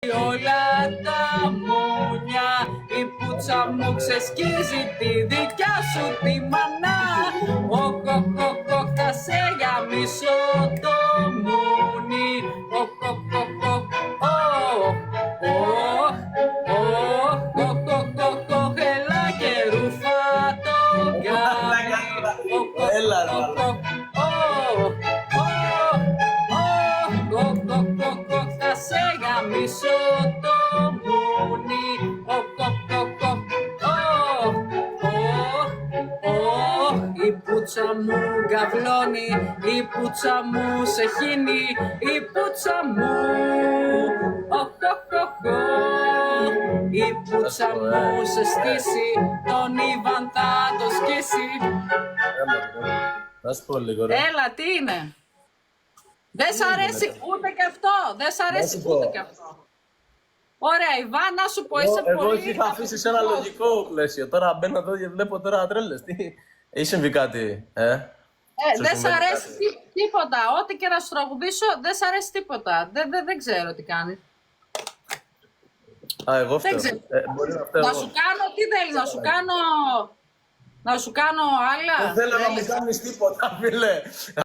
Όλα τα μουνιά, η πουτσα μου ξεσκίζει τη δικιά σου τη μανά. Θα σε γαμίσω το μουνί. Έλα και ρουφά το γκάμι. Έλα ρε. Θα σε γαμίσω το μουνί. Η πουτσα μου γκαβλώνει, η πουτσα μου σε χύνει, η πουτσα μου. Η πουτσα μου σε στήσει, τον Ιβαν θα το σκίσει. Να σου πω λίγο ρε. Έλα, τι είναι? Δεν σ' αρέσει ούτε και αυτό, δεν σ' αρέσει ούτε και αυτό. Ωραία, Ιβάν, να σου πω, είσαι Εγώ πολύ... είχα αφήσει σε ένα λογικό πλαίσιο. Τώρα μπαίνω εδώ και βλέπω τώρα τρέλες. Έχει συμβεί κάτι, δεν σ' αρέσει τίποτα. Ό,τι και να σου τραγουδήσω, δεν σ' αρέσει τίποτα. Δεν ξέρω τι κάνει. Α, εγώ φταίω. Μπορεί να φταίω Να εγώ. σου κάνω, τι θέλεις, να σου κάνω άλλα. Δεν θέλω να μου κάνεις τίποτα, φίλε.